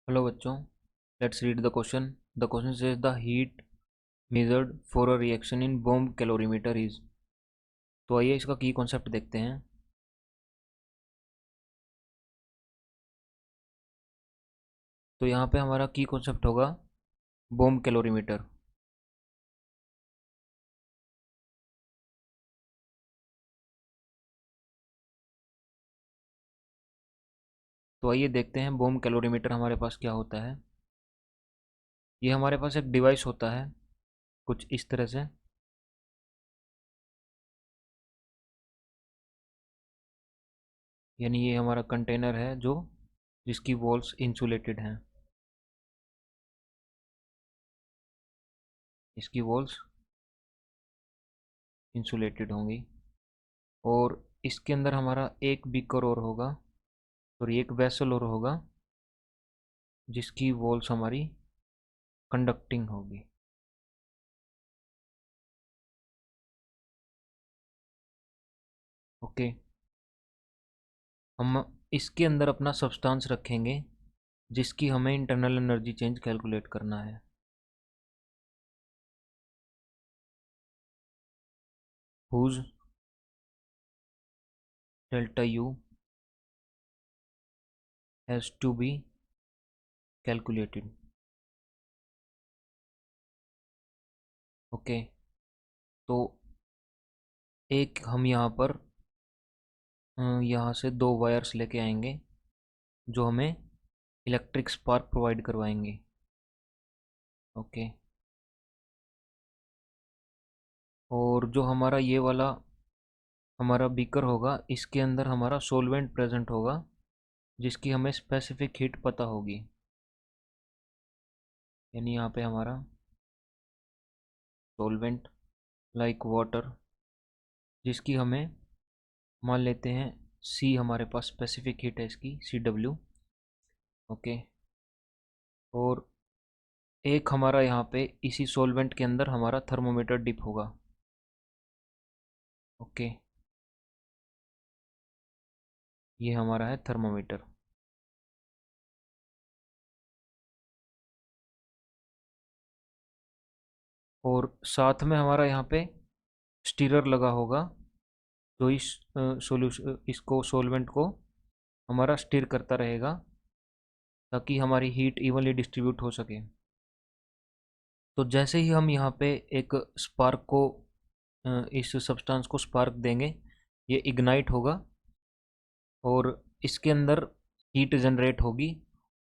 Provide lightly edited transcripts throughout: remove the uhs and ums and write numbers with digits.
Hello बच्चों, let's read the question. The question says the heat measured for a reaction in bomb calorimeter is. तो आइए इसका की concept देखते हैं. तो यहाँ पे हमारा की कॉन्सेप्ट होगा बॉम कैलोरीमीटर. तो आइए देखते हैं बॉम कैलोरीमीटर हमारे पास क्या होता है. ये हमारे पास एक डिवाइस होता है कुछ इस तरह से. यानी ये हमारा कंटेनर है जो जिसकी वॉल्स इंसुलेटेड हैं. इसकी वॉल्स इंसुलेटेड होंगी. और इसके अंदर हमारा एक बीकर और होगा और एक वेसल और होगा जिसकी वॉल्स हमारी कंडक्टिंग होगी. ओके. हम इसके अंदर अपना सब्सटेंस रखेंगे जिसकी हमें इंटरनल एनर्जी चेंज कैलकुलेट करना है. Whose delta U has to be calculated. Okay. तो एक हम यहाँ पर यहाँ से दो वायर्स लेके आएंगे जो हमें इलेक्ट्रिक स्पार्क प्रोवाइड करवाएंगे. ओके. और जो हमारा ये वाला हमारा बीकर होगा इसके अंदर हमारा सोलवेंट प्रेजेंट होगा जिसकी हमें स्पेसिफिक हीट पता होगी. यानी यहाँ पे हमारा सोलवेंट लाइक वाटर जिसकी हमें मान लेते हैं सी हमारे पास स्पेसिफिक हीट है इसकी CW. ओके. और एक हमारा यहाँ पे इसी सॉल्वेंट के अंदर हमारा थर्मोमीटर डिप होगा. ओके. ये हमारा है थर्मोमीटर. और साथ में हमारा यहाँ पे स्टीरर लगा होगा जो इस सॉल्यूशन इसको सॉल्वेंट को हमारा स्टीर करता रहेगा ताकि हमारी हीट इवनली डिस्ट्रीब्यूट हो सके. तो जैसे ही हम यहाँ पे एक स्पार्क को इस सब्सटेंस को स्पार्क देंगे ये इग्नाइट होगा और इसके अंदर हीट जनरेट होगी.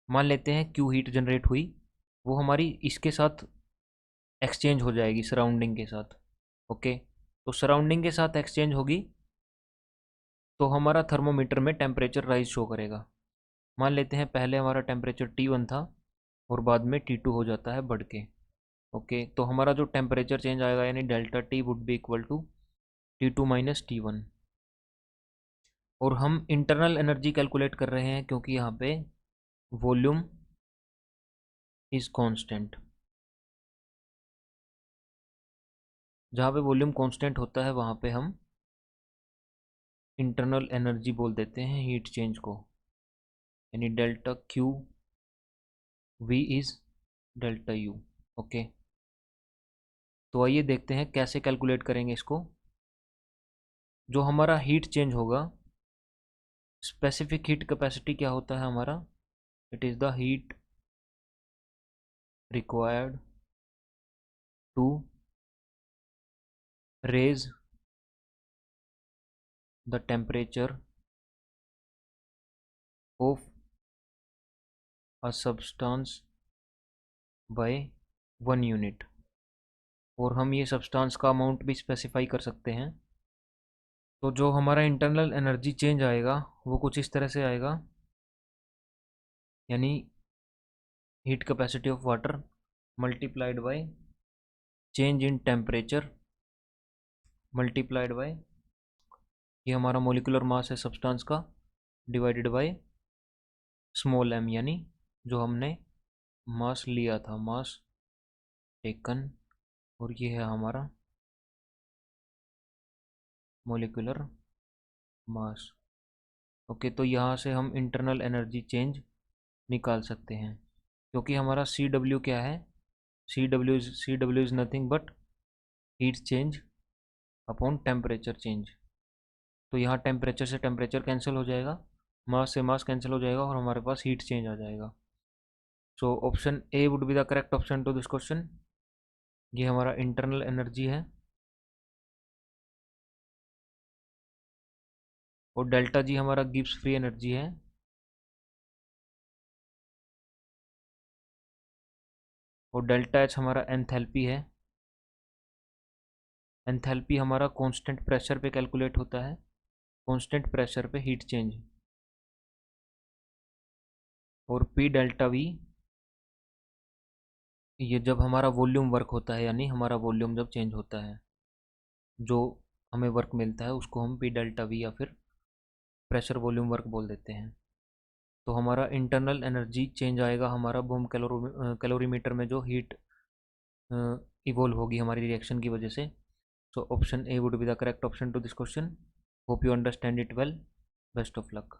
मान लेते हैं क्यू हीट जनरेट हुई वो हमारी इसके साथ एक्सचेंज हो जाएगी सराउंडिंग के साथ. ओके. तो सराउंडिंग के साथ एक्सचेंज होगी तो हमारा थर्मोमीटर में टेम्परेचर राइज शो करेगा. मान लेते हैं पहले हमारा टेम्परेचर T1 था और बाद में T2 हो जाता है बढ़ के. ओके. तो हमारा जो टेम्परेचर चेंज आएगा यानी delta T would be equal to T2 minus T1. और हम इंटरनल एनर्जी कैलकुलेट कर रहे हैं क्योंकि यहाँ पे वॉल्यूम इज कांस्टेंट. जहाँ पे वॉल्यूम कांस्टेंट होता है वहाँ पे हम इंटरनल एनर्जी बोल देते हैं हीट चेंज को. यानी delta Q V is delta U. Okay. तो आइए देखते हैं कैसे कैलकुलेट करेंगे इसको. जो हमारा हीट चेंज होगा स्पेसिफिक हीट कैपेसिटी क्या होता है हमारा. It is the heat required to raise the temperature of a substance by 1 unit. और हम ये सब्सटेंस का अमाउंट भी स्पेसिफाई कर सकते हैं. तो जो हमारा इंटरनल एनर्जी चेंज आएगा वो कुछ इस तरह से आएगा. यानी heat capacity of water multiplied by change in temperature multiplied by ये हमारा मोलिकुलर मास है सब्सटेंस का डिवाइडेड बाय स्मॉल m यानी जो हमने मास लिया था मास टेकन. और ये है हमारा मोलिकुलर मास. ओके. तो यहाँ से हम इंटरनल एनर्जी चेंज निकाल सकते हैं. क्योंकि हमारा सी डब्ल्यू क्या है, C W is nothing but heat change upon temperature change. तो यहाँ टेम्परेचर से टेम्परेचर कैंसिल हो जाएगा, मास से मास कैंसिल हो जाएगा और हमारे पास हीट चेंज आ जाएगा। So option A would be the correct option to this question. ये हमारा इंटरनल एनर्जी है और डेल्टा जी हमारा गिब्स फ्री एनर्जी है। और डेल्टा एच हमारा एंथैल्पी है। एंथैल्पी हमारा कांस्टेंट प्रेशर पे कैलकुलेट होता है, कांस्टेंट प्रेशर पे हीट चेंज। और पी डेल्टा वी, ये जब हमारा वॉल्यूम वर्क होता है, यानी हमारा वॉल्यूम जब चेंज होता है, जो हमें वर्क मिलता है उसको हम पी डेल्टा वी या फिर प्रेशर वॉल्यूम वर्क बोल देते हैं। तो हमारा इंटरनल एनर्जी चेंज आएगा हमारा बूम कैलोरीमीटर में जो हीट इवोल्व होगी हमारी रिएक्शन की वजह से। So option A would be the correct option to this question. Hope you understand it well. Best of luck.